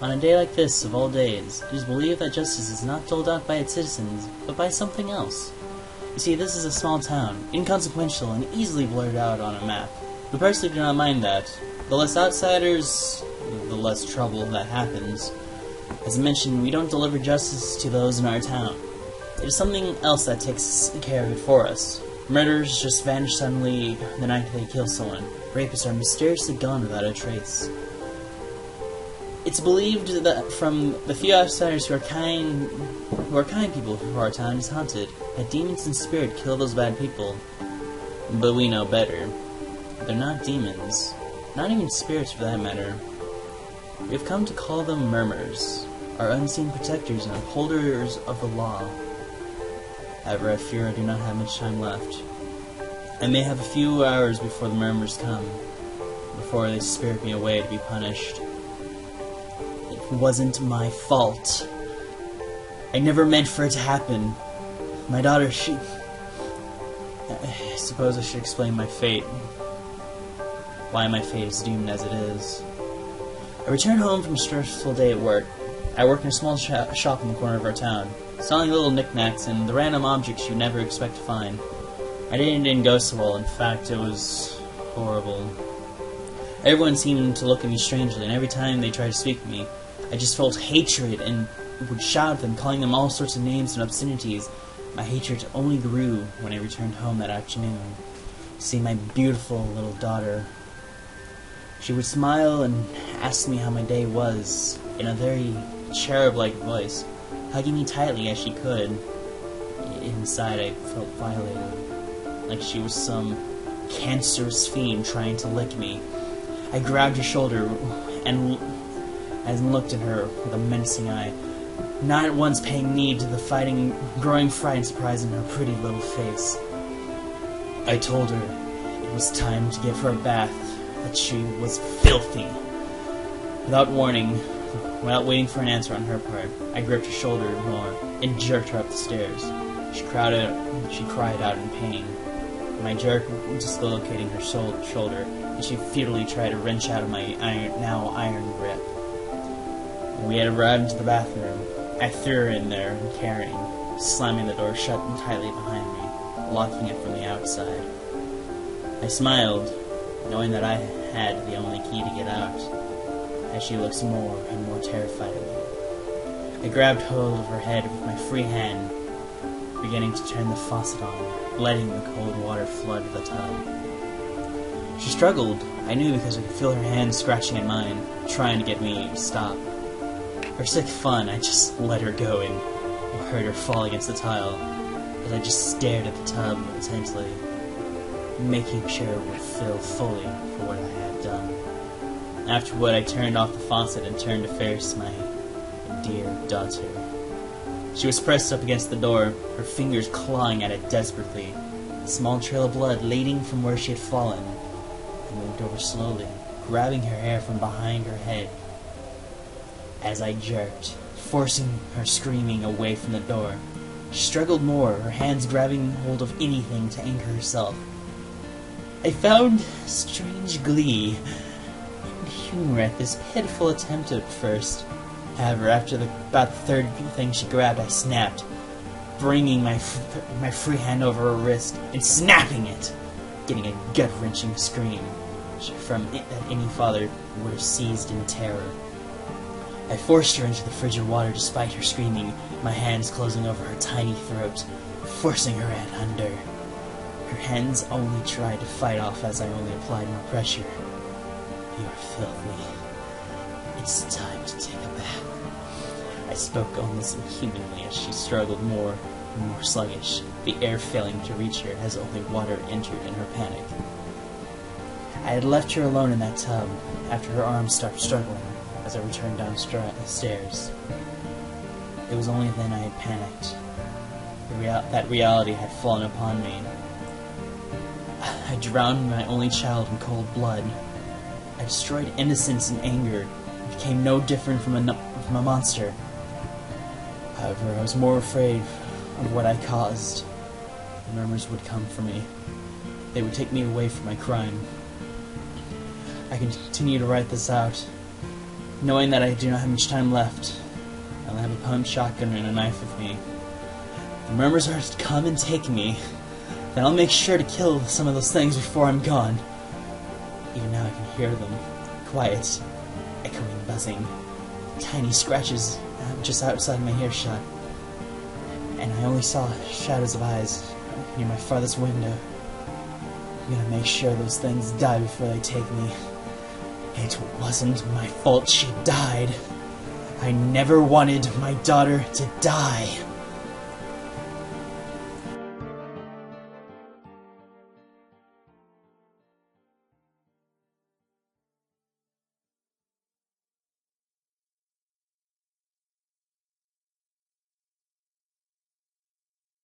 On a day like this, of all days, it is believed that justice is not doled out by its citizens, but by something else. You see, this is a small town, inconsequential and easily blurred out on a map. We personally do not mind that. The less outsiders, the less trouble that happens. As I mentioned, we don't deliver justice to those in our town. It is something else that takes care of it for us. Murderers just vanish suddenly the night they kill someone. Rapists are mysteriously gone without a trace. It's believed that from the few outsiders who are kind people who our town is haunted, that demons and spirit kill those bad people. But we know better. They're not demons. Not even spirits for that matter. We have come to call them Murmurs, our unseen protectors and upholders of the law. However, I fear I do not have much time left. I may have a few hours before the Murmurs come, before they spirit me away to be punished. It wasn't my fault. I never meant for it to happen. My daughter, she... I suppose I should explain my fate. Why my fate is doomed as it is. I returned home from a stressful day at work. I worked in a small shop in the corner of our town, selling little knickknacks and the random objects you never expect to find. My day didn't go so well. In fact, it was horrible. Everyone seemed to look at me strangely, and every time they tried to speak to me, I just felt hatred and would shout at them, calling them all sorts of names and obscenities. My hatred only grew when I returned home that afternoon to see my beautiful little daughter. She would smile and ask me how my day was, in a very cherub-like voice, hugging me tightly as she could. Inside, I felt violated, like she was some cancerous fiend trying to lick me. I grabbed her shoulder and looked at her with a menacing eye, not at once paying heed to the growing fright and surprise in her pretty little face. I told her it was time to give her a bath, that she was filthy. Without warning, without waiting for an answer on her part, I gripped her shoulder more and jerked her up the stairs. She cried out in pain. My jerk dislocating her shoulder, and she futilely tried to wrench out of my now iron grip. When we had arrived into the bathroom, I threw her in there, carrying, slamming the door shut and tightly behind me, locking it from the outside. I smiled, knowing that I had the only key to get out, as she looks more and more terrified of me. I grabbed hold of her head with my free hand, beginning to turn the faucet on, letting the cold water flood the tub. She struggled, I knew, because I could feel her hand scratching at mine, trying to get me to stop. For sick fun, I just let her go and heard her fall against the tile, as I just stared at the tub intensely, making sure it would fill fully for what I had done. Afterward, I turned off the faucet and turned to face my dear daughter. She was pressed up against the door, her fingers clawing at it desperately, a small trail of blood leading from where she had fallen. I moved over slowly, grabbing her hair from behind her head. As I jerked, forcing her screaming away from the door, she struggled more, her hands grabbing hold of anything to anchor herself. I found strange glee and humor at this pitiful attempt at first. However, after about the third thing she grabbed, I snapped, bringing my free hand over her wrist and snapping it, getting a gut-wrenching scream from it that any father would have seized in terror. I forced her into the frigid water despite her screaming, my hands closing over her tiny throat, forcing her head under. Her hands only tried to fight off as I only applied more pressure. "You are filthy. It's time to take a bath." I spoke almost inhumanly as she struggled more and more sluggish, the air failing to reach her as only water entered in her panic. I had left her alone in that tub after her arms stopped struggling as I returned down the stairs. It was only then I had panicked. That reality had fallen upon me. I drowned my only child in cold blood. I destroyed innocence in anger and became no different from a monster. However, I was more afraid of what I caused. The Murmurs would come for me. They would take me away from my crime. I continued to write this out, knowing that I do not have much time left, I only have a pump shotgun and a knife with me. If the Murmurs are to come and take me, then I'll make sure to kill some of those things before I'm gone. Even now I can hear them. Quiet, echoing, buzzing. Tiny scratches just outside my earshot. And I only saw shadows of eyes near my farthest window. I'm gonna make sure those things die before they take me. It wasn't my fault she died. I never wanted my daughter to die.